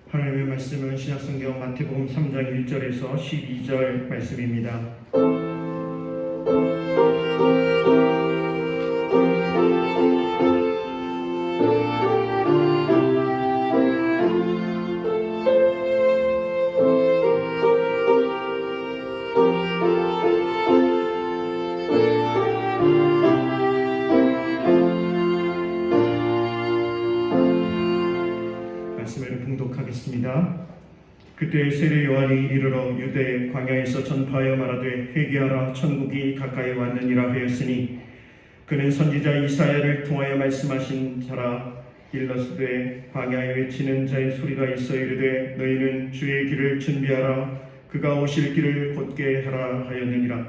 하나님의 말씀은 신약성경 마태복음 3장 1절에서 12절 말씀입니다. 말씀을 봉독하겠습니다. 그때 세례 요한이 이르러 유대 광야에서 전파하여 말하되 회개하라 천국이 가까이 왔느니라 하였으니 그는 선지자 이사야를 통하여 말씀하신 자라. 일러스되 광야에 외치는 자의 소리가 있어 이르되 너희는 주의 길을 준비하라 그가 오실 길을 곧게 하라 하였느니라.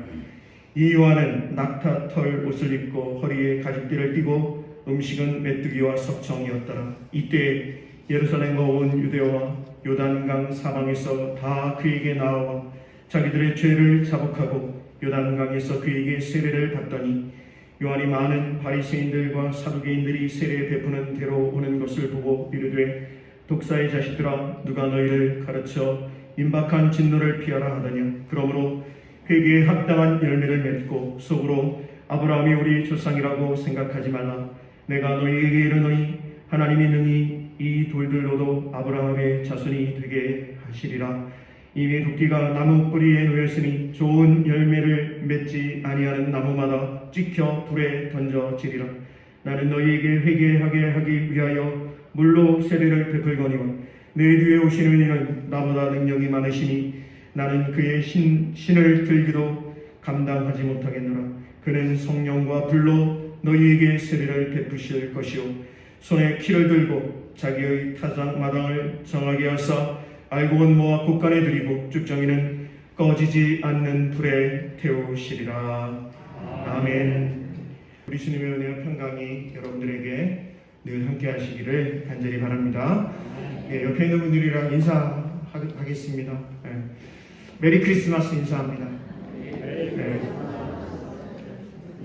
이 요한은 낙타 털 옷을 입고 허리에 가죽띠를 띠고 음식은 메뚜기와 석청이었더라. 이때 예루살렘과 온 유대와 요단강 사방에서 다 그에게 나와 자기들의 죄를 자복하고 요단강에서 그에게 세례를 받더니 요한이 많은 바리새인들과 사두개인들이 세례 베푸는 데로 오는 것을 보고 이르되 독사의 자식들아 누가 너희를 가르쳐 임박한 진노를 피하라 하더냐. 그러므로 회개에 합당한 열매를 맺고 속으로 아브라함이 우리 조상이라고 생각하지 말라. 내가 너희에게 이르노니 하나님이 능히 이 돌들로도 아브라함의 자손이 되게 하시리라. 이미 도끼가 나무 뿌리에 놓였으니 좋은 열매를 맺지 아니하는 나무마다 찍혀 불에 던져지리라. 나는 너희에게 회개하게 하기 위하여 물로 세례를 베풀거니와 내 뒤에 오시는 이는 나보다 능력이 많으시니 나는 그의 신을 들기도 감당하지 못하겠노라. 그는 성령과 불로 너희에게 세례를 베푸실 것이요 손에 키를 들고 자기의 타작마당을 정하게 하사 알곡은 모아 곳간에 들이고 쭉정이는 꺼지지 않는 불에 태우시리라. 아멘. 우리 주님의 은혜와 평강이 여러분들에게 늘 함께 하시기를 간절히 바랍니다. 옆에 있는 분들이랑 인사하겠습니다. 메리 크리스마스 인사합니다.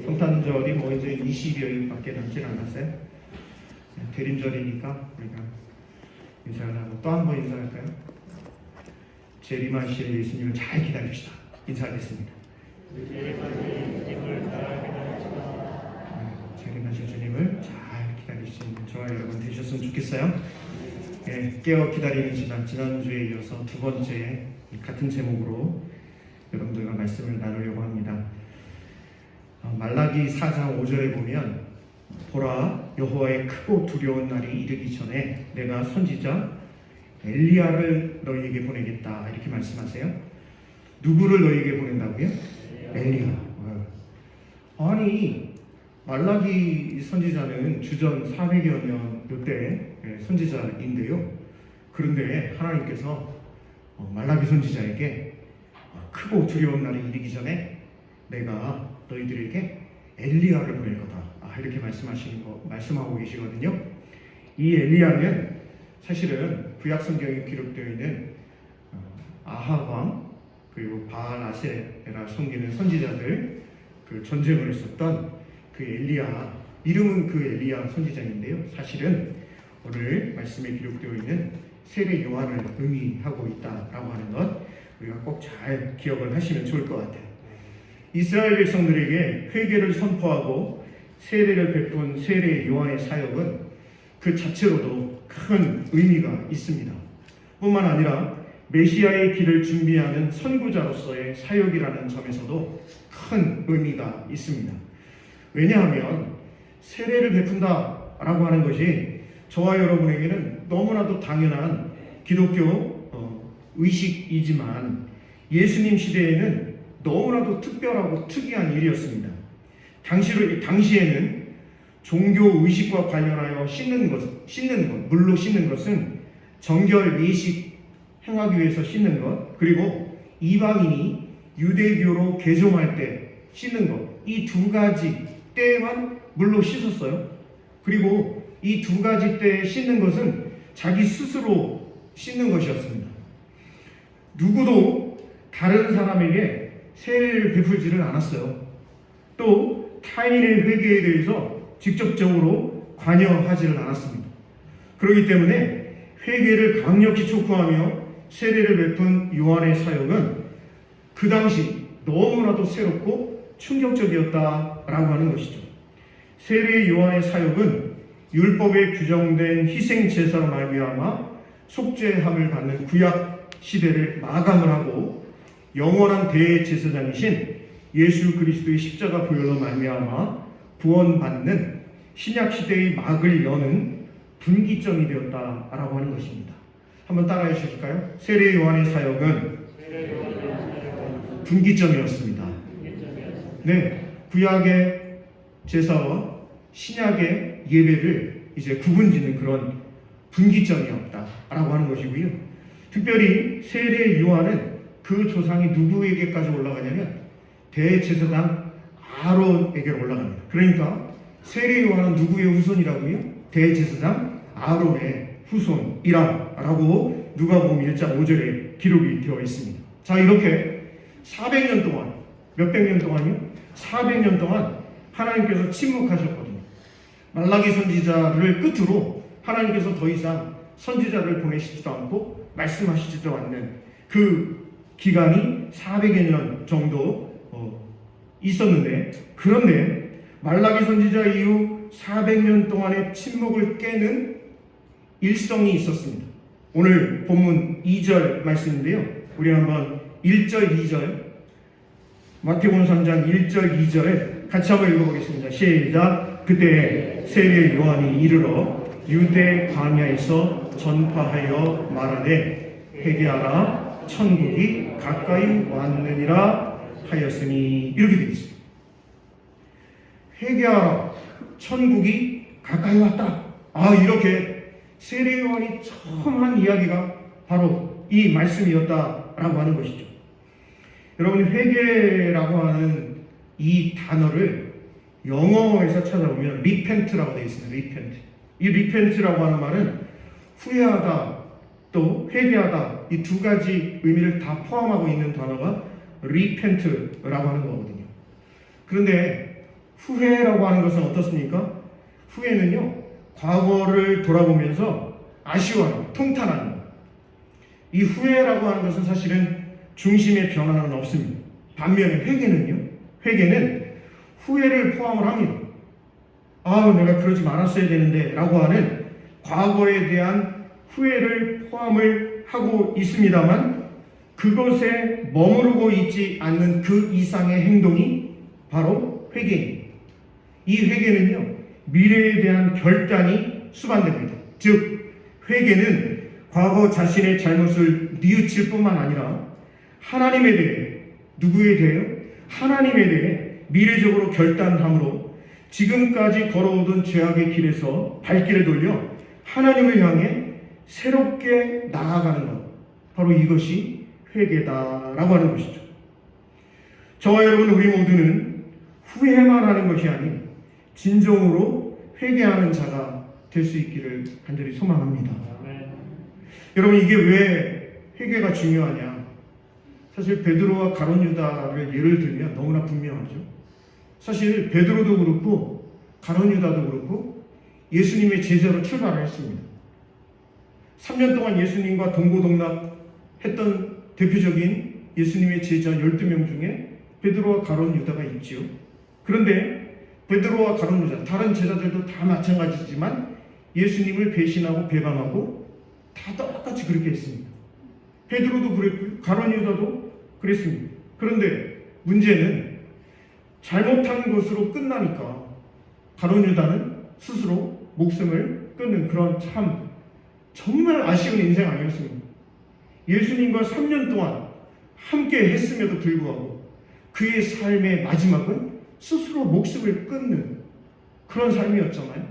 성탄절이 뭐 이제 20여일밖에 남지 않았어요. 대림절이니까 우리가 인사를 하고 또 한 번 인사할까요? 재림하실 예수님을 잘 기다립시다. 인사하겠습니다. 재림하실 주님을 잘 기다릴 수 있는 저와 여러분 되셨으면 좋겠어요. 깨어 기다리는 시간, 지난주에 이어서 두 번째 같은 제목으로 여러분들과 말씀을 나누려고 합니다. 말라기 4장 5절에 보면 보라 여호와의 크고 두려운 날이 이르기 전에 내가 선지자 엘리야를 너희에게 보내겠다 이렇게 말씀하세요. 누구를 너희에게 보낸다고요? 엘리야. 아니 말라기 선지자는 주전 400여 년 요때 선지자인데요. 그런데 하나님께서 말라기 선지자에게 크고 두려운 날이 이르기 전에 내가 너희들에게 엘리야를 보낼 거다. 이렇게 말씀하고 계시거든요. 이 엘리야는 사실은 구약 성경에 기록되어 있는 아합 왕 그리고 바알 아세라 섬기는 선지자들 그 전쟁을 했었던 그 엘리야, 이름은 그 엘리야 선지자인데요. 사실은 오늘 말씀에 기록되어 있는 세례 요한을 의미하고 있다라고 하는 것 우리가 꼭 잘 기억을 하시면 좋을 것 같아요. 이스라엘 백성들에게 회개를 선포하고 세례를 베푼 세례 요한의 사역은 그 자체로도 큰 의미가 있습니다. 뿐만 아니라 메시아의 길을 준비하는 선구자로서의 사역이라는 점에서도 큰 의미가 있습니다. 왜냐하면 세례를 베푼다라고 하는 것이 저와 여러분에게는 너무나도 당연한 기독교 의식이지만 예수님 시대에는 너무나도 특별하고 특이한 일이었습니다. 당시에는 종교 의식과 관련하여 씻는 것, 물로 씻는 것은 정결 예식 행하기 위해서 씻는 것, 그리고 이방인이 유대교로 개종할 때 씻는 것, 이 두 가지 때에만 물로 씻었어요. 그리고 이 두 가지 때에 씻는 것은 자기 스스로 씻는 것이었습니다. 누구도 다른 사람에게 세례를 베풀지를 않았어요. 또 타인의 회개에 대해서 직접적으로 관여하지는 않았습니다. 그렇기 때문에 회개를 강력히 촉구하며 세례를 베푼 요한의 사역은 그 당시 너무나도 새롭고 충격적이었다라고 하는 것이죠. 세례 요한의 사역은 율법에 규정된 희생 제사로 말미암아 속죄함을 받는 구약 시대를 마감을 하고 영원한 대제사장이신 예수 그리스도의 십자가 보혈로 말미암아 구원받는 신약 시대의 막을 여는 분기점이 되었다라고 하는 것입니다. 한번 따라해 주실까요? 세례 요한의 사역은 분기점이었습니다. 네, 구약의 제사와 신약의 예배를 이제 구분짓는 그런 분기점이었다라고 하는 것이고요. 특별히 세례 요한은 그 조상이 누구에게까지 올라가냐면 대제사장 아론에게로 올라갑니다. 그러니까 세례 요한은 누구의 후손이라고요? 대제사장 아론의 후손이라고 누가복음 1장 5절에 기록이 되어 있습니다. 자, 이렇게 400년 동안, 몇백 년 동안요? 400년 동안 하나님께서 침묵하셨거든요. 말라기 선지자를 끝으로 하나님께서 더 이상 선지자를 보내시지도 않고 말씀하시지도 않는 그 기간이 400여 년 정도 있었는데, 그런데 말라기 선지자 이후 400년 동안의 침묵을 깨는 일성이 있었습니다. 오늘 본문 2절 말씀인데요. 우리 한번 1절, 2절 마태복음 3장 1절, 2절을 같이 한번 읽어보겠습니다. 시작. 그때 세례 요한이 이르러 유대 광야에서 전파하여 말하되 회개하라 천국이 가까이 왔느니라 하였으니, 이렇게 되어 있습니다. 회개하라 천국이 가까이 왔다. 이렇게 세례 요한이 처음 한 이야기가 바로 이 말씀이었다라고 하는 것이죠. 여러분, 회개라고 하는 이 단어를 영어에서 찾아보면 repent라고 되어 있습니다. repent. 이 repent라고 하는 말은 후회하다 또 회개하다, 이 두 가지 의미를 다 포함하고 있는 단어가 repent라고 하는 거거든요. 그런데 후회라고 하는 것은 어떻습니까? 후회는요, 과거를 돌아보면서 아쉬워하는, 통탄하는 것. 이 후회라고 하는 것은 사실은 중심의 변화는 없습니다. 반면에 회개는 후회를 포함을 합니다. 내가 그러지 말았어야 되는데 라고 하는 과거에 대한 후회를 포함을 하고 있습니다만, 그것에 머무르고 있지 않는 그 이상의 행동이 바로 회개입니다. 이 회개는요, 미래에 대한 결단이 수반됩니다. 즉, 회개는 과거 자신의 잘못을 뉘우칠 뿐만 아니라 하나님에 대해, 누구에 대해요? 하나님에 대해 미래적으로 결단함으로 지금까지 걸어오던 죄악의 길에서 발길을 돌려 하나님을 향해 새롭게 나아가는 것, 바로 이것이 회개다라고 하는 것이죠. 저와 여러분, 우리 모두는 후회만 하는 것이 아닌 진정으로 회개하는 자가 될 수 있기를 간절히 소망합니다. 여러분, 이게 왜 회개가 중요하냐? 사실 베드로와 가룟 유다를 예를 들면 너무나 분명하죠. 사실 베드로도 그렇고 가룟 유다도 그렇고 예수님의 제자로 출발을 했습니다. 3년 동안 예수님과 동고동락했던 대표적인 예수님의 제자 12명 중에 베드로와 가룟 유다가 있지요. 그런데 베드로와 가룟 유다, 다른 제자들도 다 마찬가지지만 예수님을 배신하고 배반하고 다 똑같이 그렇게 했습니다. 베드로도 그랬고요, 가룟 유다도 그랬습니다. 그런데 문제는 잘못한 것으로 끝나니까 가룟 유다는 스스로 목숨을 끊는 그런 정말 아쉬운 인생 아니었습니까? 예수님과 3년 동안 함께 했음에도 불구하고 그의 삶의 마지막은 스스로 목숨을 끊는 그런 삶이었잖아요.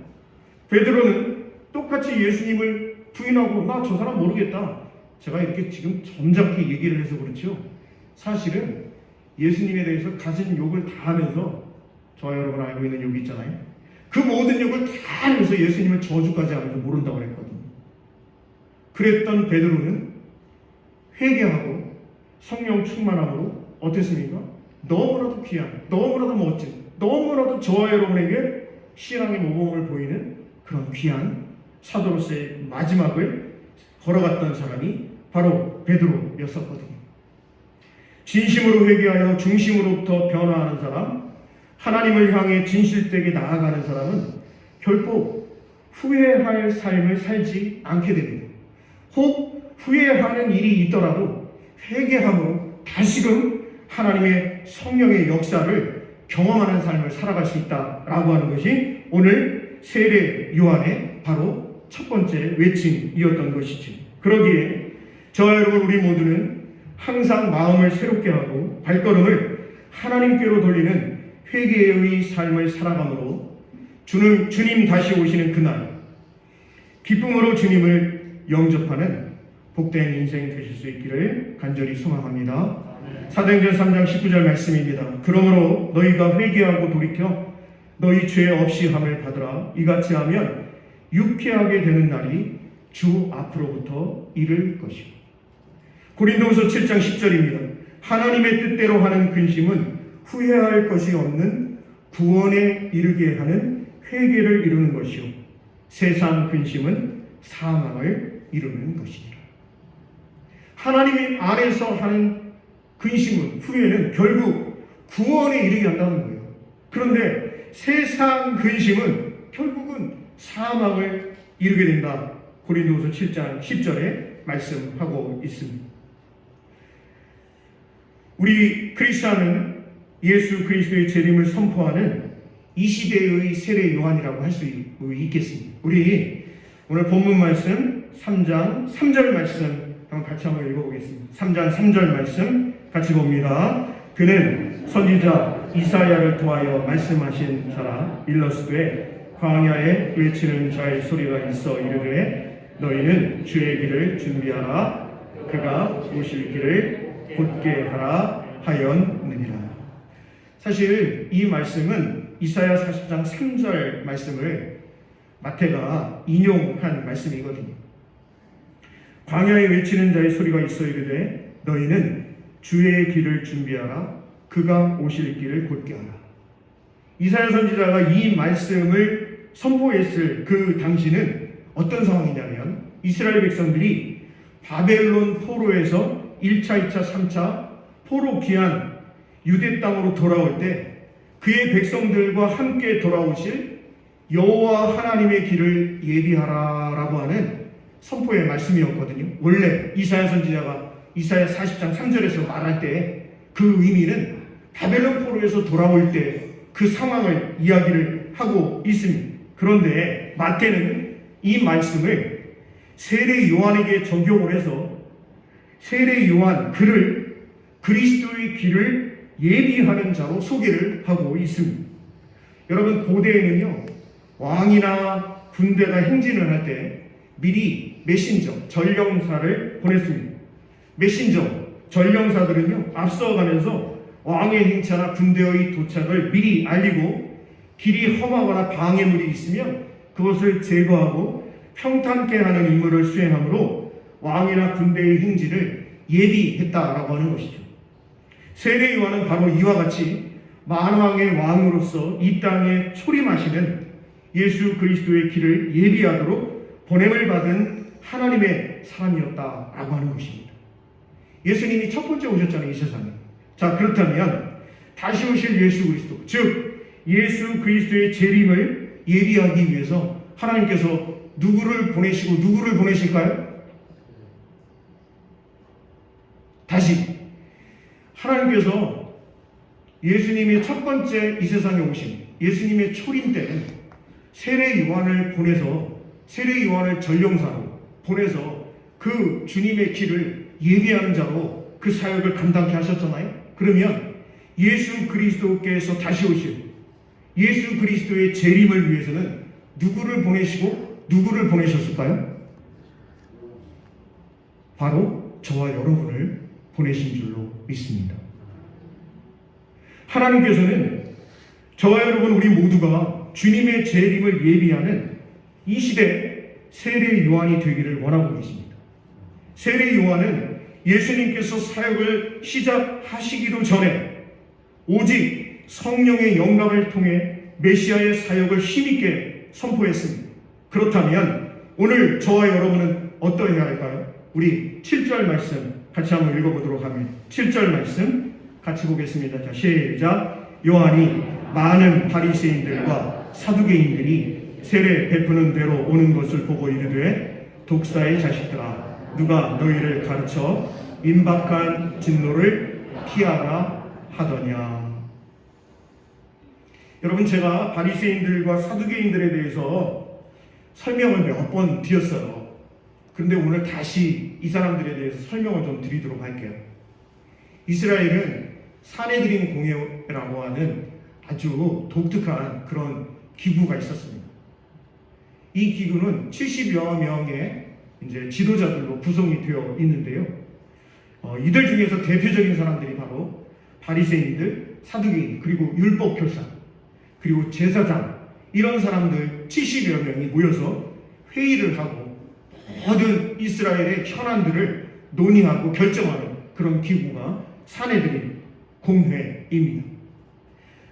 베드로는 똑같이 예수님을 부인하고 나 저 사람 모르겠다. 제가 이렇게 지금 점잖게 얘기를 해서 그렇죠. 사실은 예수님에 대해서 가진 욕을 다 하면서, 저와 여러분 알고 있는 욕이 있잖아요. 그 모든 욕을 다 하면서 예수님을 저주까지 하면서 모른다고 그랬거든요. 그랬던 베드로는 회개하고 성령 충만함으로 어땠습니까? 너무나도 귀한, 너무나도 멋진, 너무나도 저와 여러분에게 신앙의 모범을 보이는 그런 귀한 사도로서의 마지막을 걸어갔던 사람이 바로 베드로였었거든요. 진심으로 회개하여 중심으로부터 변화하는 사람, 하나님을 향해 진실되게 나아가는 사람은 결코 후회할 삶을 살지 않게 됩니다. 혹 후회하는 일이 있더라도 회개함으로 다시금 하나님의 성령의 역사를 경험하는 삶을 살아갈 수 있다라고 하는 것이 오늘 세례 요한의 바로 첫 번째 외침이었던 것이죠. 그러기에 저와 여러분 우리 모두는 항상 마음을 새롭게 하고 발걸음을 하나님께로 돌리는 회개의 삶을 살아감으로 주님 다시 오시는 그날 기쁨으로 주님을 영접하는 복된 인생 되실 수 있기를 간절히 소망합니다. 사도행전 3장 19절 말씀입니다. 그러므로 너희가 회개하고 돌이켜 너희 죄 없이 함을 받으라. 이같이 하면 유쾌하게 되는 날이 주 앞으로부터 이를 것이고. 고린도후서 7장 10절입니다. 하나님의 뜻대로 하는 근심은 후회할 것이 없는 구원에 이르게 하는 회개를 이루는 것이요 세상 근심은 사망을 이루는 것이니라. 하나님 안에서 하는 근심은 후회는 결국 구원에 이르게 한다는 거예요. 그런데 세상 근심은 결국은 사망을 이루게 된다. 고린도후서 7장 10절에 말씀하고 있습니다. 우리 크리스천은 예수 그리스도의 재림을 선포하는 이 시대의 세례 요한이라고 할 수 있겠습니다. 우리 오늘 본문 말씀 3장 3절 말씀 같이 한번 읽어보겠습니다. 3장 3절 말씀 같이 봅니다. 그는 선지자 이사야를 통하여 말씀하신 자라 일러스되 광야에 외치는 자의 소리가 있어 이르되 너희는 주의 길을 준비하라 그가 오실 길을 곧게 하라 하였느니라. 사실 이 말씀은 이사야 40장 3절 말씀을 마태가 인용한 말씀이거든요. 광야에 외치는 자의 소리가 있어 이르되 너희는 주의 길을 준비하라 그가 오실 길을 곧게 하라. 이사야 선지자가 이 말씀을 선포했을 그 당시는 어떤 상황이냐면 이스라엘 백성들이 바벨론 포로에서 1차, 2차, 3차 포로 귀한 유대 땅으로 돌아올 때 그의 백성들과 함께 돌아오실 여호와 하나님의 길을 예비하라라고 하는 선포의 말씀이었거든요. 원래 이사야 선지자가 이사야 40장 3절에서 말할 때 그 의미는 바벨론 포로에서 돌아올 때 그 상황을 이야기를 하고 있습니다. 그런데 마태는 이 말씀을 세례 요한에게 적용을 해서 세례 요한 그를 그리스도의 길을 예비하는 자로 소개를 하고 있습니다. 여러분 고대에는요 왕이나 군대가 행진을 할 때 미리 메신저, 전령사를 보냈습니다. 메신저, 전령사들은요 앞서가면서 왕의 행차나 군대의 도착을 미리 알리고 길이 험하거나 방해물이 있으면 그것을 제거하고 평탄케 하는 임무를 수행함으로 왕이나 군대의 행진을 예비했다라고 하는 것이죠. 세례 요한은 바로 이와 같이 만왕의 왕으로서 이 땅에 초림하시는 예수 그리스도의 길을 예비하도록 보냄을 받은 하나님의 사람이었다라고 하는 것입니다. 예수님이 첫 번째 오셨잖아요, 이 세상에. 자, 그렇다면 다시 오실 예수 그리스도, 즉 예수 그리스도의 재림을 예비하기 위해서 하나님께서 누구를 보내시고 누구를 보내실까요? 다시 하나님께서 예수님의 첫 번째 이 세상에 오신 예수님의 초림 때는 세례 요한을 보내서 세례 요한을 전령사로 보내서 그 주님의 길을 예비하는 자로 그 사역을 감당케 하셨잖아요. 그러면 예수 그리스도께서 다시 오실 예수 그리스도의 재림을 위해서는 누구를 보내시고 누구를 보내셨을까요? 바로 저와 여러분을 보내신 줄로 믿습니다. 하나님께서는 저와 여러분 우리 모두가 주님의 재림을 예비하는 이 시대 세례 요한이 되기를 원하고 계십니다. 세례 요한은 예수님께서 사역을 시작하시기도 전에 오직 성령의 영감을 통해 메시아의 사역을 힘있게 선포했습니다. 그렇다면 오늘 저와 여러분은 어떠해야 할까요? 우리 7절 말씀 같이 한번 읽어보도록 합니다. 7절 말씀 같이 보겠습니다. 자, 시작. 요한이 많은 바리새인들과 사두개인들이 세례 베푸는 대로 오는 것을 보고 이르되 독사의 자식들아, 누가 너희를 가르쳐 임박한 진노를 피하라 하더냐. 여러분, 제가 바리새인들과 사두개인들에 대해서 설명을 몇 번 드렸어요. 그런데 오늘 다시 이 사람들에 대해서 설명을 좀 드리도록 할게요. 이스라엘은 사내들인 공회라고 하는 아주 독특한 그런 기구가 있었습니다. 이 기구는 70여 명의 이제 지도자들로 구성이 되어 있는데요. 이들 중에서 대표적인 사람들이 바로 바리새인들, 사두개인, 그리고 율법 교사, 그리고 제사장, 이런 사람들 70여 명이 모여서 회의를 하고 모든 이스라엘의 현안들을 논의하고 결정하는 그런 기구가 사내들인 공회입니다.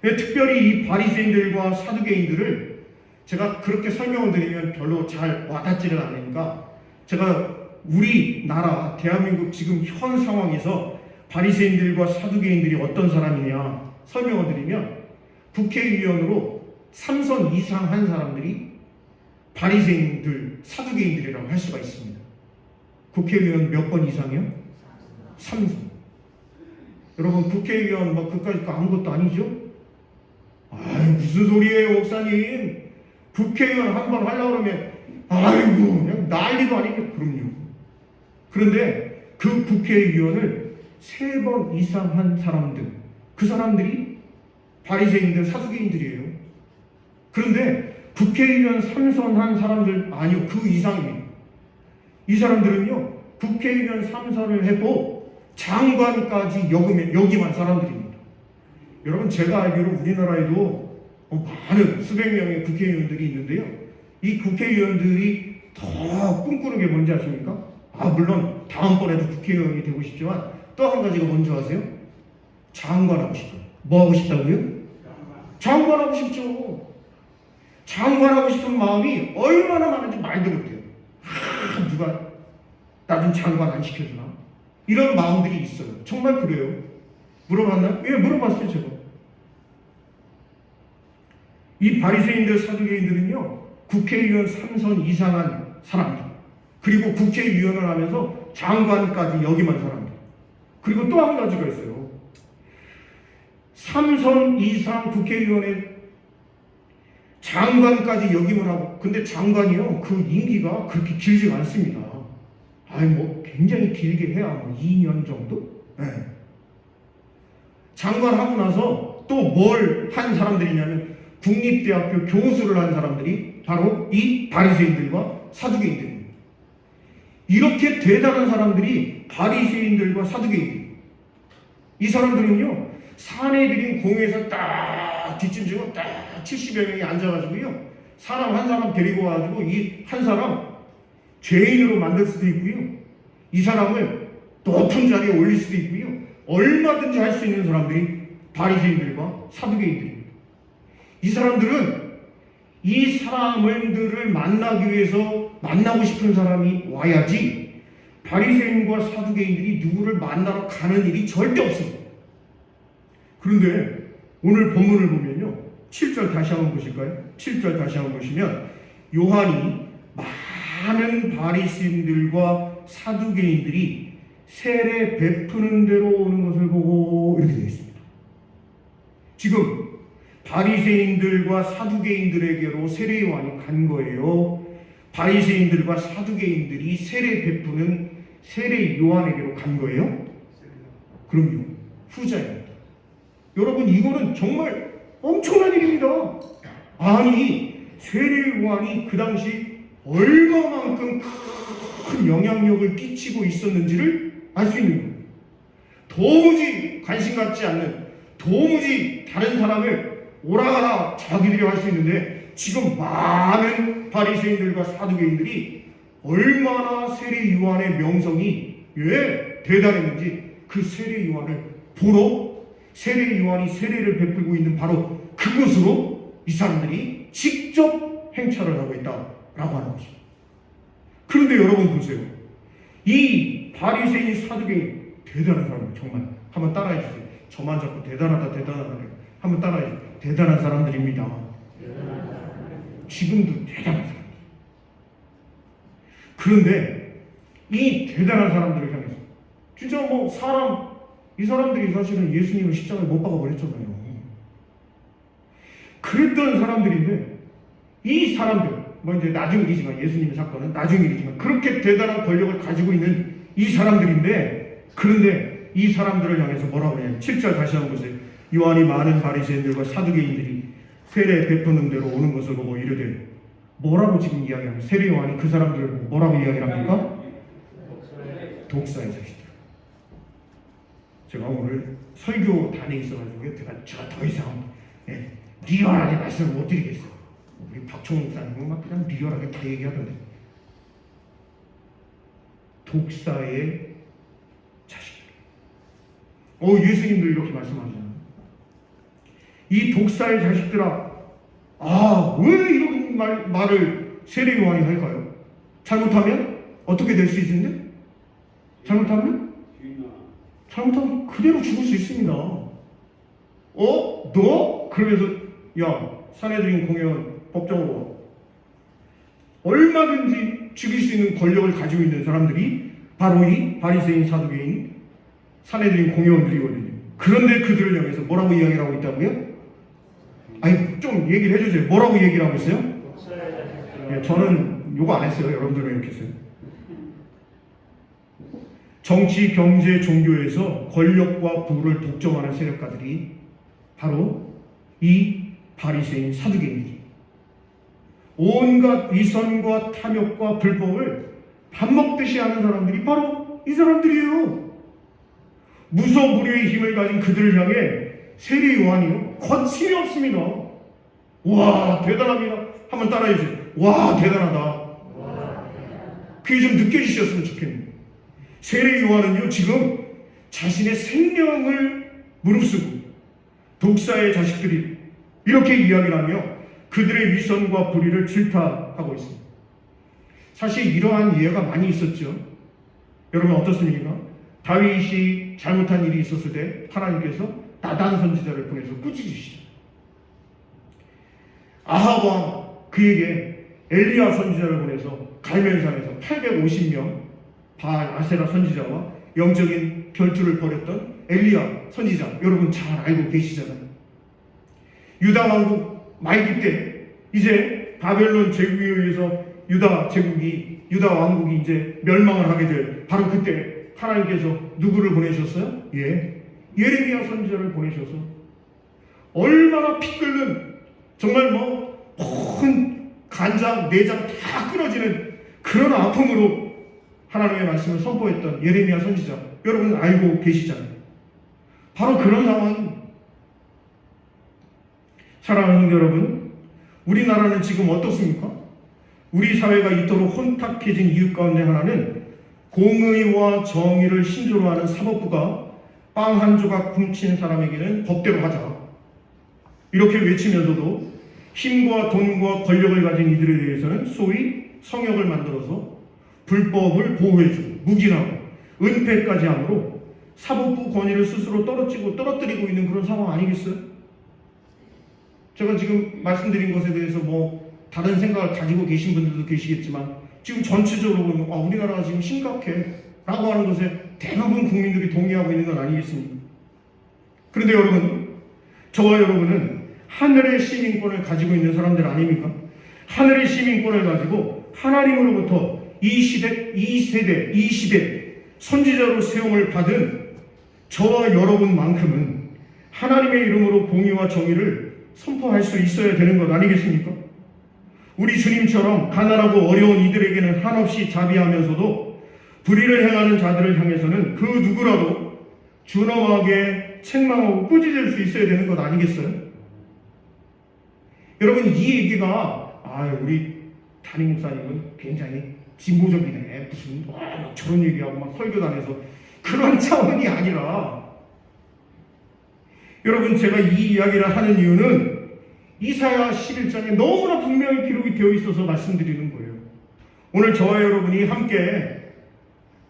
특별히 이 바리새인들과 사두개인들을 제가 그렇게 설명을 드리면 별로 잘 와닿지를 않으니까 제가 우리나라 대한민국 지금 현 상황에서 바리새인들과 사두개인들이 어떤 사람이냐 설명을 드리면, 국회의원으로 3선 이상 한 사람들이 바리새인들, 사두개인들이라고 할 수가 있습니다. 국회의원 몇 번 이상이요? 3선. 여러분, 국회의원 뭐 그까짓 거 아무것도 아니죠? 아유, 무슨 소리예요, 목사님. 국회의원 한 번 하려고 그러면 아이고 그냥 난리도 아니고. 그럼요. 그런데 그 국회의원을 3번 이상 한 사람들, 그 사람들이 바리새인들, 사두개인들이에요. 그런데 국회의원 3선 한 사람들, 아니요, 그 이상입니다. 이 사람들은요, 국회의원 3선을 해도 장관까지 역임한 사람들입니다. 여러분, 제가 알기로 우리나라에도 많은 수백 명의 국회의원들이 있는데요, 이 국회의원들이 더 꿈꾸는 게 뭔지 아십니까? 물론 다음번에도 국회의원이 되고 싶지만 또 한 가지가 뭔지 아세요? 장관하고 싶어요. 뭐 하고 싶다고요? 장관하고 싶죠. 장관하고 싶은 마음이 얼마나 많은지 말도 못해요. 누가 나 좀 장관 안 시켜주나? 이런 마음들이 있어요. 정말 그래요. 물어봤나요? 예, 물어봤어요, 제가. 이 바리새인들, 사두개인들은요, 국회의원 3선 이상한 사람들, 그리고 국회의원을 하면서 장관까지 역임한 사람들, 그리고 또 한 가지가 있어요. 3선 이상 국회의원의 장관까지 역임을 하고, 근데 장관이요, 그 임기가 그렇게 길지가 않습니다. 뭐 굉장히 길게 해야 뭐 2년 정도? 네. 장관하고 나서 또 뭘 한 사람들이냐면, 국립대학교 교수를 한 사람들이 바로 이 바리새인들과 사두개인들입니다. 이렇게 대단한 사람들이 바리새인들과 사두개인들. 이 사람들은요, 사내들인 공회에서 딱 뒷짐지고 딱 70여 명이 앉아가지고요, 사람 한 사람 데리고 와가지고 이 한 사람 죄인으로 만들 수도 있고요, 이 사람을 높은 자리에 올릴 수도 있고요, 얼마든지 할 수 있는 사람들이 바리새인들과 사두개인들입니다. 이 사람들은 이 사람들을 만나기 위해서 만나고 싶은 사람이 와야지 바리새인과 사두개인들이 누구를 만나러 가는 일이 절대 없습니다. 그런데 오늘 본문을 보면요, 7절 다시 한번 보실까요? 7절 다시 한번 보시면, 요한이 많은 바리새인들과 사두개인들이 세례 베푸는 대로 오는 것을 보고, 이렇게 되어 있습니다. 지금 바리새인들과 사두개인들에게로 세례 요한이 간 거예요. 바리새인들과 사두개인들이 세례 베푸는 세례 요한에게로 간 거예요? 그럼요, 후자입니다. 여러분, 이거는 정말 엄청난 일입니다. 아니, 세례 요한이 그 당시 얼마만큼 큰 영향력을 끼치고 있었는지를 알 수 있는 거예요. 도무지 관심 갖지 않는, 도무지 다른 사람을 오라가라 자기들이 할 수 있는데, 지금 많은 바리새인들과 사두개인들이 얼마나 세례 요한의 명성이 왜 대단했는지 그 세례 요한을 보러, 세례 요한이 세례를 베풀고 있는 바로 그곳으로 이 사람들이 직접 행차를 하고 있다라고 하는 것입니다. 그런데 여러분 보세요. 이 바리새인 사두개인 대단한 사람, 정말 한번 따라해 주세요. 저만 자꾸 대단하다 대단하다 한번 따라해 주세요. 대단한 사람들입니다. 지금도 대단한 사람들. 그런데 이 대단한 사람들을 향해서 진짜 이 사람들이 사실은 예수님을 십자가에 못 박아 버렸잖아요. 그랬던 사람들인데 이 사람들 이제 나중 일이지만, 예수님의 사건은 나중 일이지만, 그렇게 대단한 권력을 가지고 있는 이 사람들인데, 그런데 이 사람들을 향해서 뭐라고 해요? 7절 다시 한번 보세요. 요한이 많은 바리새인들과 사두개인들이 세례 베푸는 대로 오는 것을 보고 이르되, 뭐라고 지금 이야기합니까? 세례 요한이 그 사람들을 보고 뭐라고 이야기를 합니까? 독사의 자식들. 제가 오늘 설교단에 있어가지고 제가 더 이상 리얼하게 말씀을 못 드리겠어요. 우리 박총욱 목사님은 막 그냥 리얼하게 다 얘기하던데. 독사의 자식들. 예수님도 이렇게 말씀하시잖아요. 이 독사의 자식들아, 왜 이런 말을 세례 요한이 할까요? 잘못하면 어떻게 될 수 있는데? 잘못하면 그대로 죽을 수 있습니다. 너? 그러면서 사내들인 공회원 법정으로 얼마든지 죽일 수 있는 권력을 가지고 있는 사람들이 바로 이 바리새인 사두개인 사내들인 공회원들이거든요. 그런데 그들을 향해서 뭐라고 이야기를 하고 있다고요? 좀 얘기를 해주세요. 뭐라고 얘기를 하고 있어요? 저는 요거 안 했어요. 여러분들은 이렇게 했어요. 정치, 경제, 종교에서 권력과 부를 독점하는 세력가들이 바로 이 바리새인 사두개인들이, 온갖 위선과 탐욕과 불법을 밥 먹듯이 하는 사람들이 바로 이 사람들이에요. 무소불위의 힘을 가진 그들을 향해 세례 요한이요, 거침이 없습니다. 와, 대단합니다. 한번 따라해 주세요. 와, 대단하다. 그게 좀 느껴지셨으면 좋겠네요. 세례 요한은요, 지금 자신의 생명을 무릅쓰고 독사의 자식들이 이렇게 이야기를 하며 그들의 위선과 불의를 질타하고 있습니다. 사실 이러한 예가 많이 있었죠. 여러분 어떻습니까? 다윗이 잘못한 일이 있었을 때 하나님께서 나단 선지자를 보내서 꾸짖으시죠. 아합 왕 그에게 엘리야 선지자를 보내서 갈멜산에서 850명 바알 아세라 선지자와 영적인 결투를 벌였던 엘리야 선지자, 여러분 잘 알고 계시잖아요. 유다 왕국 말기 때 이제 바벨론 제국에 의해서 유다 왕국이 이제 멸망을 하게 될 바로 그때 하나님께서 누구를 보내셨어요? 예레미야 선지자를 보내셔서 얼마나 피 끓는, 정말 큰 간장, 내장 다 끊어지는 그런 아픔으로 하나님의 말씀을 선포했던 예레미야 선지자, 여러분 알고 계시잖아요. 바로 그런 상황입니다. 사랑하는 성도 여러분, 우리나라는 지금 어떻습니까? 우리 사회가 이토록 혼탁해진 이유 가운데 하나는 공의와 정의를 신조로 하는 사법부가 빵 한 조각 훔친 사람에게는 법대로 하자, 이렇게 외치면서도 힘과 돈과 권력을 가진 이들에 대해서는 소위 성역을 만들어서 불법을 보호해주고 묵인하고 은폐까지 함으로 사법부 권위를 스스로 떨어뜨리고 있는 그런 상황 아니겠어요? 제가 지금 말씀드린 것에 대해서 다른 생각을 가지고 계신 분들도 계시겠지만, 지금 전체적으로 보면 우리나라가 지금 심각해 라고 하는 것에 대부분 국민들이 동의하고 있는 건 아니겠습니까? 그런데 여러분, 저와 여러분은 하늘의 시민권을 가지고 있는 사람들 아닙니까? 하늘의 시민권을 가지고 하나님으로부터 이 시대 선지자로 세움을 받은 저와 여러분만큼은 하나님의 이름으로 공의와 정의를 선포할 수 있어야 되는 것 아니겠습니까? 우리 주님처럼 가난하고 어려운 이들에게는 한없이 자비하면서도 불의를 행하는 자들을 향해서는 그 누구라도 준엄하게 책망하고 꾸짖을 수 있어야 되는 것 아니겠어요? 여러분, 이 얘기가 우리 담임 목사님은 굉장히 진보적이네, 무슨 저런 얘기하고 막 설교단에서, 그런 차원이 아니라, 여러분 제가 이 이야기를 하는 이유는 이사야 11장에 너무나 분명히 기록이 되어 있어서 말씀드리는 거예요. 오늘 저와 여러분이 함께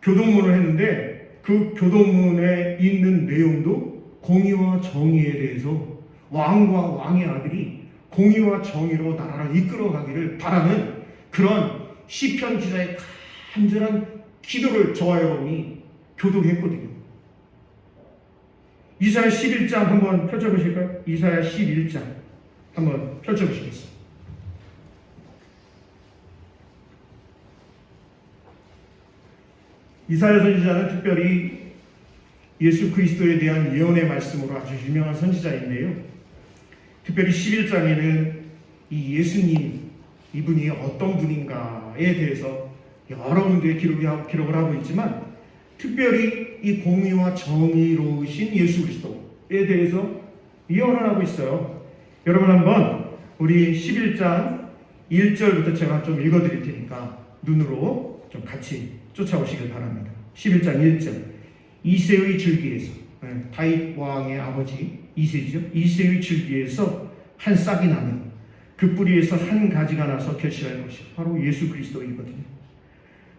교동문을 했는데 그 교동문에 있는 내용도 공의와 정의에 대해서 왕과 왕의 아들이 공의와 정의로 나라를 이끌어가기를 바라는 그런 시편 기자의 간절한 기도를 저와 여러분이 교독했거든요. 이사야 11장 한번 펼쳐보실까요? 이사야 11장 한번 펼쳐보시겠습니다. 이사야 선지자는 특별히 예수 그리스도에 대한 예언의 말씀으로 아주 유명한 선지자인데요. 특별히 11장에는 이 예수님, 이분이 어떤 분인가에 대해서 여러 군데에 기록을 하고 있지만 특별히 이 공의와 정의로우신 예수 그리스도에 대해서 예언을 하고 있어요. 여러분 한번 우리 11장 1절부터 제가 좀 읽어드릴 테니까 눈으로 좀 같이 쫓아오시길 바랍니다. 11장 1절 이새의 줄기에서 다윗 왕의 아버지 이새죠. 이새의 줄기에서 한 싹이 나면 그 뿌리에서 한 가지가 나서 결실할 것이 바로 예수 그리스도이거든요.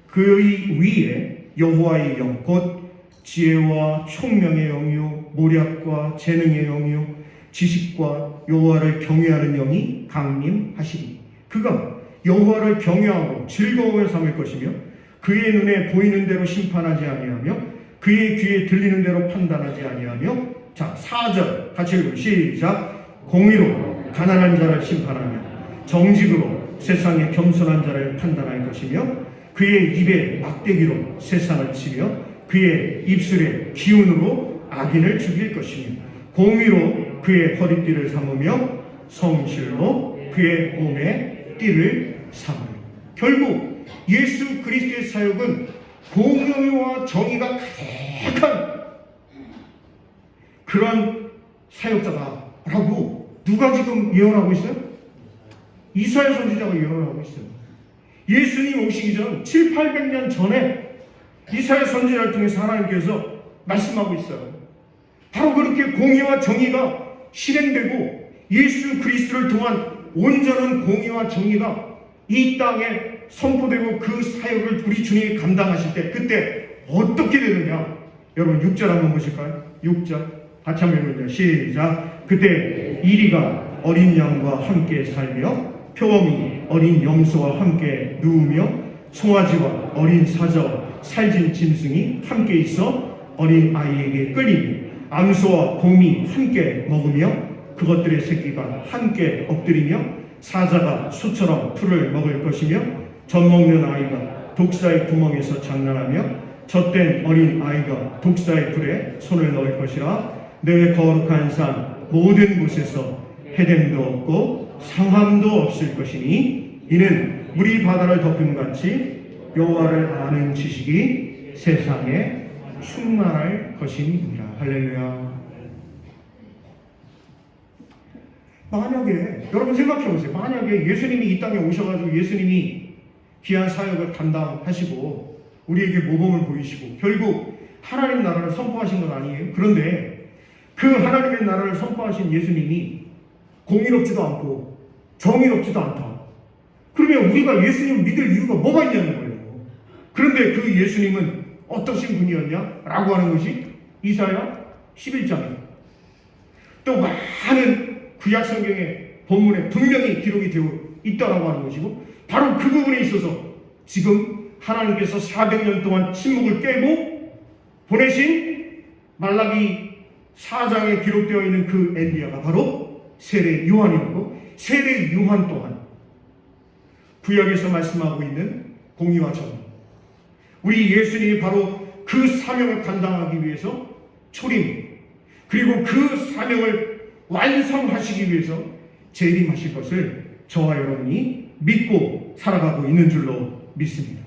그의 위에 여호와의 영 곧 지혜와 총명의 영이요 모략과 재능의 영이요 지식과 여호와를 경외하는 영이 강림하시리. 그가 여호와를 경외하고 즐거움을 삼을 것이며 그의 눈에 보이는 대로 심판하지 아니하며 그의 귀에 들리는 대로 판단하지 아니하며 자 4절 같이 읽어요. 시작. 공의로 가난한 자를 심판하며 정직으로 세상의 겸손한 자를 판단할 것이며 그의 입에 막대기로 세상을 치며 그의 입술에 기운으로 악인을 죽일 것이며 공의로 그의 허리띠를 삼으며 성실로 그의 몸에 띠를 삼으며. 결국 예수 그리스도의 사역은 공의와 정의가 가득한 그런 사역자다라고 누가 지금 예언하고 있어요? 이사야 선지자가 예언하고 있어요. 예수님 오시기 전 700~800년 전에 이사야 선지자를 통해서 하나님께서 말씀하고 있어요. 바로 그렇게 공의와 정의가 실행되고 예수 그리스도를 통한 온전한 공의와 정의가 이 땅에 선포되고 그 사역을 우리 주님이 감당하실 때 그때 어떻게 되느냐. 여러분 6절 한번 보실까요? 6절 같이 한번 읽어보죠. 시작. 그때 이리가 어린 양과 함께 살며 표범이 어린 염소와 함께 누우며 송아지와 어린 사자와 살진 짐승이 함께 있어 어린 아이에게 끌리니 암소와 곰이 함께 먹으며 그것들의 새끼가 함께 엎드리며 사자가 소처럼 풀을 먹을 것이며 젖먹는 아이가 독사의 구멍에서 장난하며 젖된 어린 아이가 독사의 불에 손을 넣을 것이라. 내 거룩한 산 모든 곳에서 해됨도 없고 상함도 없을 것이니 이는 물이 바다를 덮음같이 여호와를 아는 지식이 세상에 충만할 것이니라. 할렐루야. 만약에 여러분 생각해 보세요. 만약에 예수님이 이 땅에 오셔가지고 예수님이 귀한 사역을 감당하시고 우리에게 모범을 보이시고 결국 하나님 나라를 선포하신 건 아니에요. 그런데 그 하나님의 나라를 선포하신 예수님이 공의롭지도 않고 정의롭지도 않다. 그러면 우리가 예수님을 믿을 이유가 뭐가 있냐는 거예요. 그런데 그 예수님은 어떠신 분이었냐? 라고 하는 것이 이사야 11장이에요. 또 많은 구약성경의 본문에 분명히 기록이 되어 있다라고 하는 것이고 바로 그 부분에 있어서 지금 하나님께서 400년 동안 침묵을 깨고 보내신 말라기 4장에 기록되어 있는 그 엘리야가 바로 세례 요한이었고 세례 요한 또한 구약에서 말씀하고 있는 공의와 정의, 우리 예수님이 바로 그 사명을 감당하기 위해서 초림 그리고 그 사명을 완성하시기 위해서 재림하실 것을 저와 여러분이 믿고 살아가고 있는 줄로 믿습니다.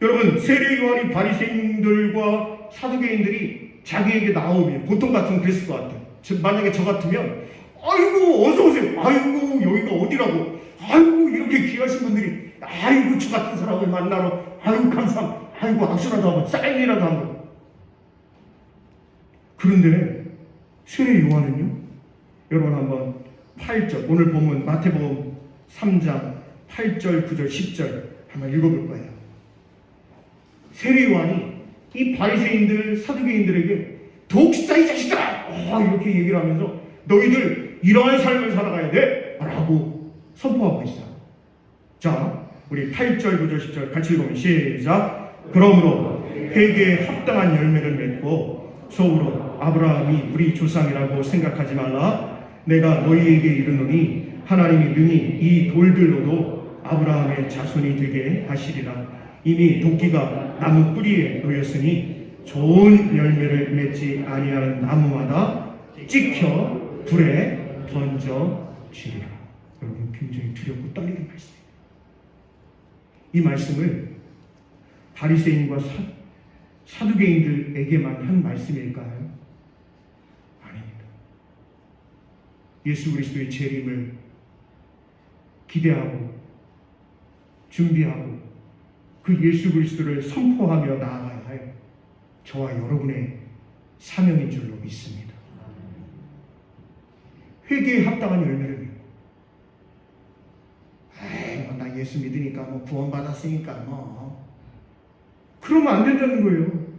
여러분 세례 요한이 바리새인들과 사두개인들이 자기에게 나오면 보통 같으면 그랬을 것 같아요. 만약에 저 같으면 아이고 어서 오세요. 아이고 여기가 어디라고. 아이고 이렇게 귀하신 분들이 아이고 저 같은 사람을 만나러 아이고 감사합니다. 아이고 악수라도 한번 사인이라도 한번. 그런데 세례 요한은요. 여러분 한번 8절 오늘 보면 마태복음 3장 8절 9절 10절 한번 읽어볼 거예요. 세례 요한이 이 바리새인들 사두개인들에게 독사 이 자식들아 이렇게 얘기를 하면서 너희들 이러한 삶을 살아가야 돼 라고 선포하고 있어요. 자, 우리 8절 9절 10절 같이 읽으면 시작. 그러므로 회개에 합당한 열매를 맺고 속으로 아브라함이 우리 조상이라고 생각하지 말라. 내가 너희에게 이르노니 하나님이 능히 이 돌들로도 아브라함의 자손이 되게 하시리라. 이미 도끼가 나무 뿌리에 놓였으니 좋은 열매를 맺지 아니하는 나무마다 찍혀 불에 던져지리라. 여러분, 굉장히 두렵고 떨리는 말씀입니다. 이 말씀을 바리새인과 사두개인들에게만 한 말씀일까요? 아닙니다. 예수 그리스도의 재림을 기대하고 준비하고 그 예수 그리스도를 선포하며 나아가야 할 저와 여러분의 사명인 줄로 믿습니다. 회개에 합당한 열매를 나 예수 믿으니까 구원받았으니까 그러면 안 된다는 거예요.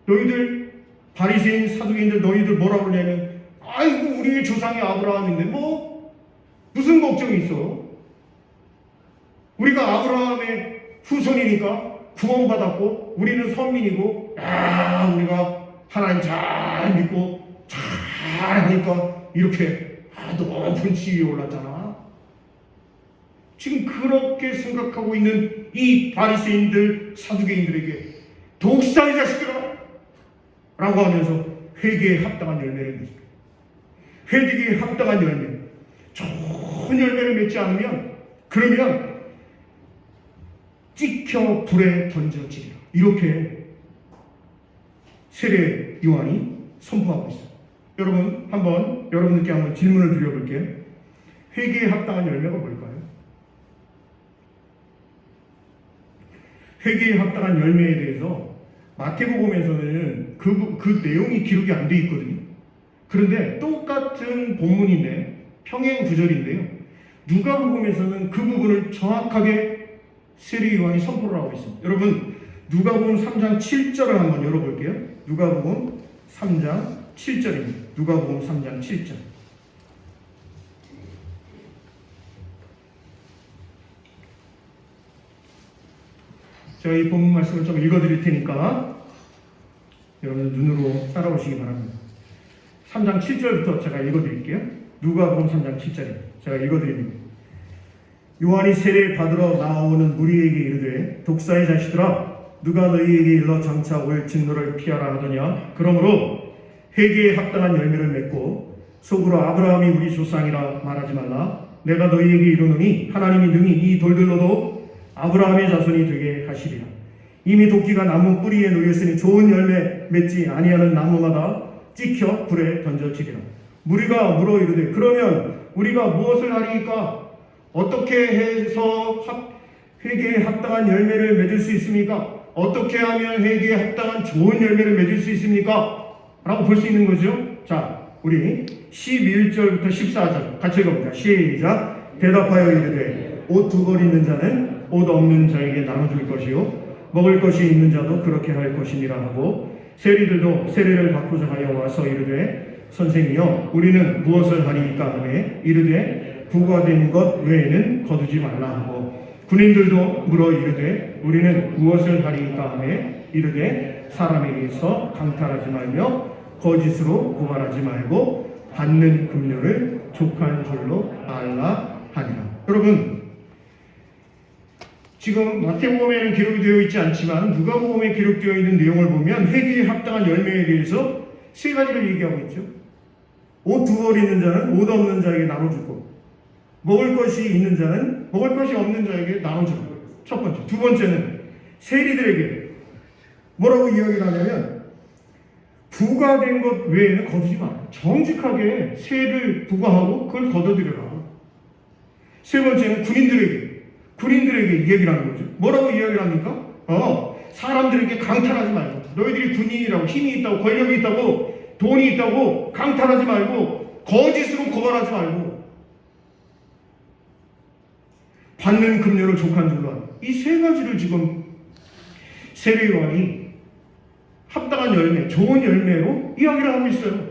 너희들 바리새인 사두개인들 너희들 뭐라고 그러냐면 아이고 우리의 조상이 아브라함인데 무슨 걱정이 있어? 우리가 아브라함의 후손이니까 구원받았고 우리는 선민이고 우리가 하나님 잘 믿고 잘 하니까 이렇게 높은 지위에 올랐잖아. 지금 그렇게 생각하고 있는 이 바리새인들 사두개인들에게 독사의 자식들아 라고 하면서 회개에 합당한 열매를 맺습니다. 회개에 합당한 열매, 좋은 열매를 맺지 않으면 그러면 찍혀 불에 던져지리라. 이렇게 세례 요한이 선포하고 있어요. 여러분, 여러분들께 한번 질문을 드려볼게요. 회개에 합당한 열매가 뭘까요? 회개에 합당한 열매에 대해서 마태복음에서는 그 내용이 기록이 안 돼 있거든요. 그런데 똑같은 본문인데 평행 구절인데요. 누가복음에서는 그 부분을 정확하게 세례 요한이 선포를 하고 있습니다. 여러분, 누가복음 3장 7절을 한번 열어볼게요. 누가복음 3장 7절입니다. 누가복음 3장 7절. 제가 이 본문 말씀을 좀 읽어드릴 테니까 여러분들 눈으로 따라오시기 바랍니다. 3장 7절부터 제가 읽어드릴게요. 누가복음 3장 7절입니다. 제가 읽어드립니다. 요한이 세례 받으러 나오는 무리에게 이르되 독사의 자식들아 누가 너희에게 일러 장차 올 진노를 피하라 하더냐. 그러므로 회개에 합당한 열매를 맺고 속으로 아브라함이 우리 조상이라 말하지 말라. 내가 너희에게 이르노니 하나님이 능히 이 돌들로도 아브라함의 자손이 되게 하시리라. 이미 도끼가 나무 뿌리에 놓였으니 좋은 열매 맺지 아니하는 나무마다 찍혀 불에 던져지리라. 무리가 물어 이르되 그러면 우리가 무엇을 하리이까? 어떻게 해서 회개에 합당한 열매를 맺을 수 있습니까? 어떻게 하면 회개에 합당한 좋은 열매를 맺을 수 있습니까? 라고 볼 수 있는 거죠. 자, 우리 11절부터 14절 같이 읽어봅니다. 시작. 대답하여 이르되 옷 두 벌 있는 자는 옷 없는 자에게 나눠줄 것이요 먹을 것이 있는 자도 그렇게 할 것이니라 하고 세리들도 세례를 받고자 하여 와서 이르되 선생이여 우리는 무엇을 하리이까 하매 이르되 부과된 것 외에는 거두지 말라 하고 군인들도 물어 이르되 우리는 무엇을 하리이까 하매 이르되 사람에게서 강탈하지 말며 거짓으로 고발하지 말고 받는 금료를 족한 줄로 알라 하니라. 여러분, 지금 마태복음에는 기록이 되어 있지 않지만 누가복음에 기록되어 있는 내용을 보면 회개에 합당한 열매에 대해서 세 가지를 얘기하고 있죠. 옷 두 벌 있는 자는 옷 없는 자에게 나눠주고 먹을 것이 있는 자는 먹을 것이 없는 자에게 나눠주고 첫 번째. 두 번째는 세리들에게 뭐라고 이야기를 하냐면 부과된 것 외에는 거두지 마라. 정직하게 세를 부과하고 그걸 거둬들여라. 세 번째는 군인들에게 이야기를 하는 거죠. 뭐라고 이야기를 합니까? 사람들에게 강탈하지 말고 너희들이 군인이라고 힘이 있다고 권력이 있다고 돈이 있다고 강탈하지 말고 거짓으로 고발하지 말고 받는 급료를 족한 줄로 알아. 이 세 가지를 지금 세례 요한이 합당한 열매, 좋은 열매로 이야기를 하고 있어요.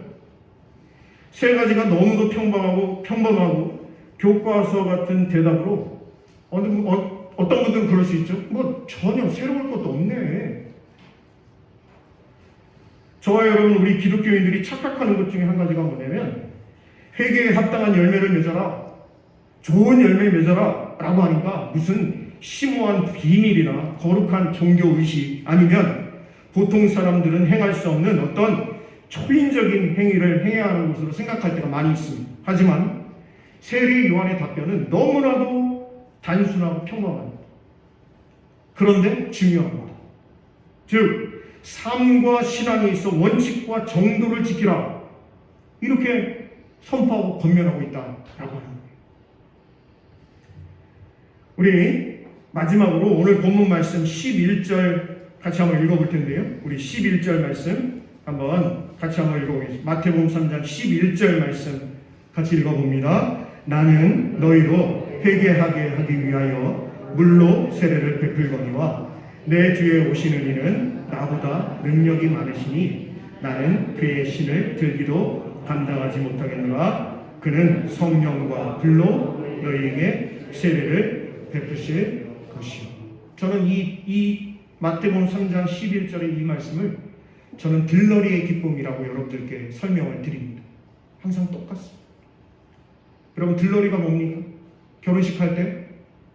세 가지가 너무도 평범하고 교과서 같은 대답으로 어떤 분들은 그럴 수 있죠. 뭐 전혀 새로울 것도 없네. 저와 여러분, 우리 기독교인들이 착각하는 것 중에 한 가지가 뭐냐면 회개에 합당한 열매를 맺어라, 좋은 열매 맺어라 라고 하니까 무슨 심오한 비밀이나 거룩한 종교의식, 아니면 보통 사람들은 행할 수 없는 어떤 초인적인 행위를 행해야 하는 것으로 생각할 때가 많이 있습니다. 하지만 세례 요한의 답변은 너무나도 단순하고 평범합니다. 그런데 중요합니다. 즉 삶과 신앙에 있어 원칙과 정도를 지키라, 이렇게 선포하고 권면하고 있다라고 하는 거예요. 우리 마지막으로 오늘 본문 말씀 11절 같이 한번 읽어볼 텐데요. 우리 11절 말씀 한번 같이 한번 읽어보겠습니다. 마태복음 3장 11절 말씀 같이 읽어봅니다. 나는 너희로 회개하게 하기 위하여 물로 세례를 베풀거니와 내 뒤에 오시는 이는 나보다 능력이 많으시니 나는 그의 신을 들기도 감당하지 못하겠노라. 그는 성령과 불로 너희에게 세례를 베푸실 것이요. 저는 이 마태복음 3장 11절의 이 말씀을 저는 들러리의 기쁨이라고 여러분들께 설명을 드립니다. 항상 똑같습니다. 여러분, 들러리가 뭡니까? 결혼식 할 때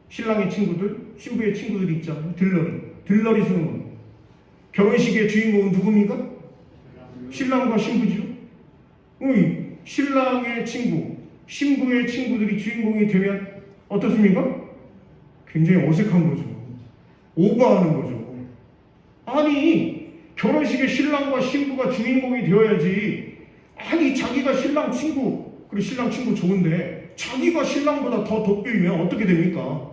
신랑의 친구들, 신부의 친구들이 있잖아요. 들러리 쓰는 겁니다. 결혼식의 주인공은 누굽니까? 신랑과 신부죠. 신랑의 친구, 신부의 친구들이 주인공이 되면 어떻습니까? 굉장히 어색한 거죠. 오버하는 거죠. 아니, 결혼식에 신랑과 신부가 주인공이 되어야지. 아니, 자기가 신랑 친구, 그리고 신랑 친구 좋은데 자기가 신랑보다 더 돋보이면 어떻게 됩니까?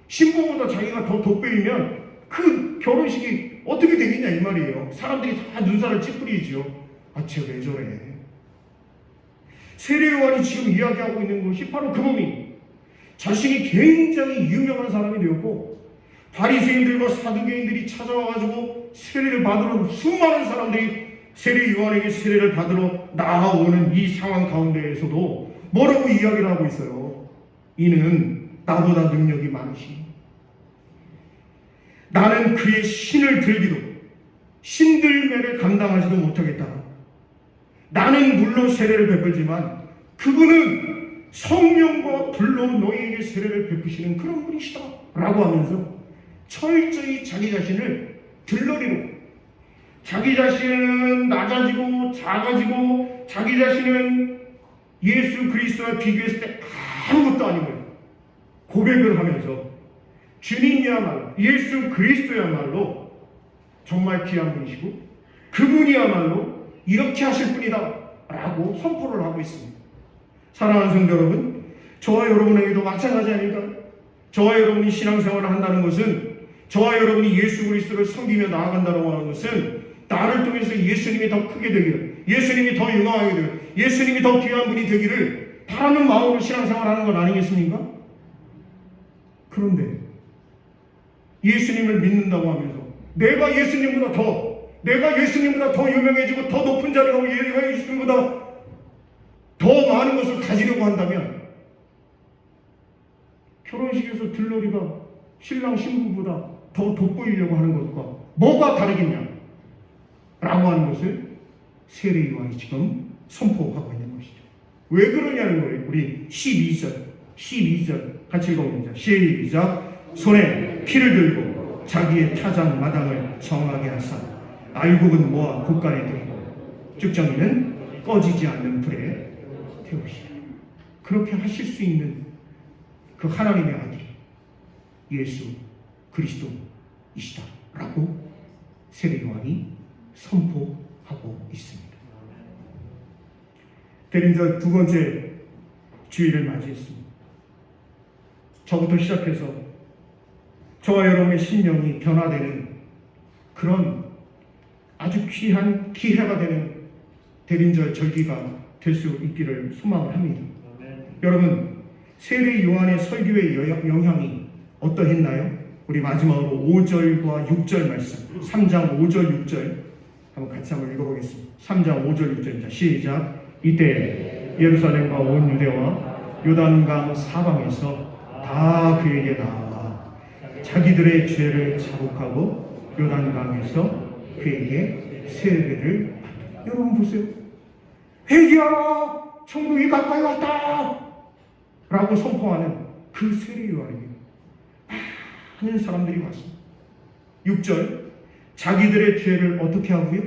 신부보다 자기가 더 돋보이면 그 결혼식이 어떻게 되겠냐 이 말이에요. 사람들이 다 눈살을 찌푸리죠. 아, 쟤 왜 저래? 세례 요한이 지금 이야기하고 있는 것이 바로 그 몸이 자신이 굉장히 유명한 사람이 되었고 바리새인들과 사두개인들이 찾아와가지고 세례를 받으러 수많은 사람들이 세례 요한에게 세례를 받으러 나아오는 이 상황 가운데에서도 뭐라고 이야기를 하고 있어요? 이는 나보다 능력이 많으시니 나는 그의 신을 들기도 신들매를 감당하지도 못하겠다. 나는 물로 세례를 베풀지만 그분은 성령과 불로 너희에게 세례를 베푸시는 그런 분이시다 라고 하면서 철저히 자기 자신을 들러리로, 자기 자신은 낮아지고 작아지고 자기 자신은 예수 그리스도와 비교했을 때 아무것도 아니고요, 고백을 하면서 주님이야말로, 예수 그리스도야말로 정말 귀한 분이시고 그분이야말로 이렇게 하실 분이다 라고 선포를 하고 있습니다. 사랑하는 성도 여러분, 저와 여러분에게도 마찬가지 아닐까요? 저와 여러분이 신앙생활을 한다는 것은, 저와 여러분이 예수 그리스도를 섬기며 나아간다고 하는 것은 나를 통해서 예수님이 더 크게 되기를, 예수님이 더 유명하게 되기를, 예수님이 더 귀한 분이 되기를 바라는 마음으로 신앙생활하는 건 아니겠습니까? 그런데 예수님을 믿는다고 하면서 내가 예수님보다 더 유명해지고 더 높은 자리에 가고 내가 예수님보다 더 많은 것을 가지려고 한다면 결혼식에서 들러리가 신랑 신부보다 더 돋보이려고 하는 것과 뭐가 다르겠냐 라고 하는 것을 세례 요한이 지금 선포하고 있는 것이죠. 왜 그러냐는 거예요. 우리 12절 같이 읽어봅니다. 시작. 손에 피를 들고 자기의 타작 마당을 정하게 하사 알곡은 모아 곳간에 들고 쭉정이는 꺼지지 않는 불에 태우시라. 그렇게 하실 수 있는 그 하나님의 아들이 예수 그리스도이시다 라고 세례 요한이 선포하고 있습니다. 대림절 두 번째 주일을 맞이했습니다. 저부터 시작해서 저와 여러분의 심령이 변화되는 그런 아주 귀한 기회가 되는 대림절 절기가 될 수 있기를 소망을 합니다. 여러분, 세례 요한의 설교의 영향이 어떠했나요? 우리 마지막으로 5절과 6절 말씀, 3장 5절 6절 한번 같이 한번 읽어보겠습니다. 3장 5절 6절입니다. 시작. 이때 예루살렘과 온 유대와 요단강 사방에서 다 그에게 나와 자기들의 죄를 자복하고 요단강에서 그에게 세례를 받았다. 여러분 보세요. 회개하라! 천국이 가까이 왔다! 라고 선포하는 그 세례 요한에게 많은 사람들이 왔습니다. 6절. 자기들의 죄를 어떻게 하고요?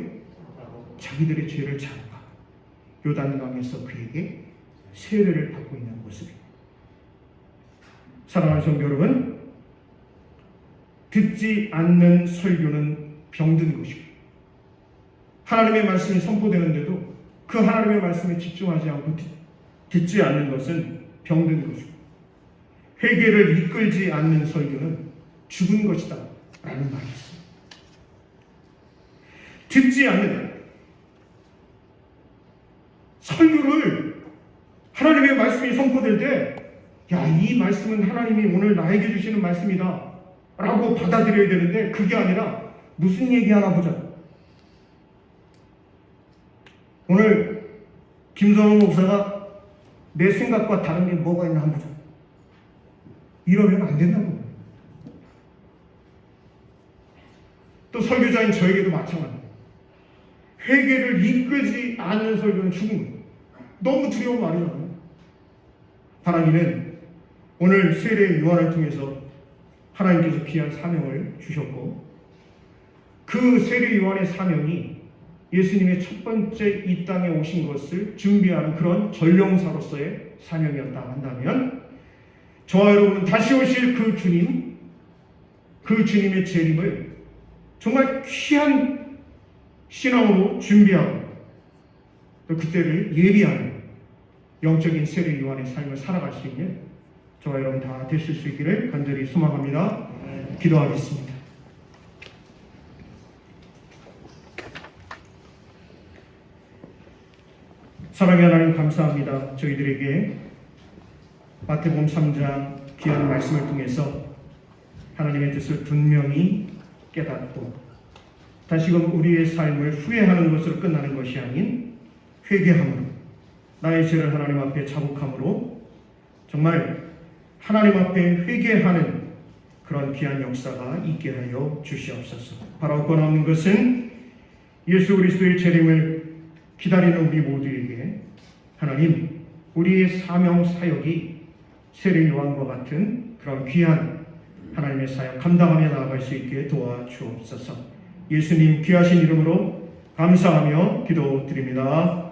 자기들의 죄를 자복하고 요단강에서 그에게 세례를 받고 있는 모습입니다. 사랑하는 성도 여러분, 듣지 않는 설교는 병든 것이고 하나님의 말씀이 선포되는데도 그 하나님의 말씀에 집중하지 않고 듣지 않는 것은 병든 것이고 회개를 이끌지 않는 설교는 죽은 것이다 라는 말이 있습니다. 듣지 않는 설교를 하나님의 말씀이 선포될 때 이 말씀은 하나님이 오늘 나에게 주시는 말씀이다 라고 받아들여야 되는데 그게 아니라 무슨 얘기 하나 보자. 오늘 김성훈 목사가 내 생각과 다른 게 뭐가 있나 한번 보자. 이러면 안 된다고 거예요. 또 설교자인 저에게도 마찬가지예요. 회개를 이끌지 않는 설교는 죽은 거예요. 너무 두려운 말이잖아요. 하나님은 오늘 세례 요한을 통해서 하나님께서 귀한 사명을 주셨고 그 세례 요한의 사명이 예수님의 첫 번째 이 땅에 오신 것을 준비하는 그런 전령사로서의 사명이었다 한다면 저와 여러분은 다시 오실 그 주님, 그 주님의 재림을 정말 귀한 신앙으로 준비하고 또 그때를 예비하는 영적인 세례 요한의 삶을 살아갈 수 있는 저와 여러분 다 되실 수 있기를 간절히 소망합니다. 기도하겠습니다. 사랑의 하나님 감사합니다. 저희들에게 마태복음 3장 귀한 말씀을 통해서 하나님의 뜻을 분명히 깨닫고 다시금 우리의 삶을 후회하는 것으로 끝나는 것이 아닌 회개함으로 나의 죄를 하나님 앞에 자복함으로 정말 하나님 앞에 회개하는 그런 귀한 역사가 있게 하여 주시옵소서. 바로 권하는 것은 예수 그리스도의 재림을 기다리는 우리 모두에게 하나님 우리의 사명 사역이 세례 요한과 같은 그런 귀한 하나님의 사역 감당하며 나아갈 수 있게 도와주옵소서. 예수님 귀하신 이름으로 감사하며 기도드립니다.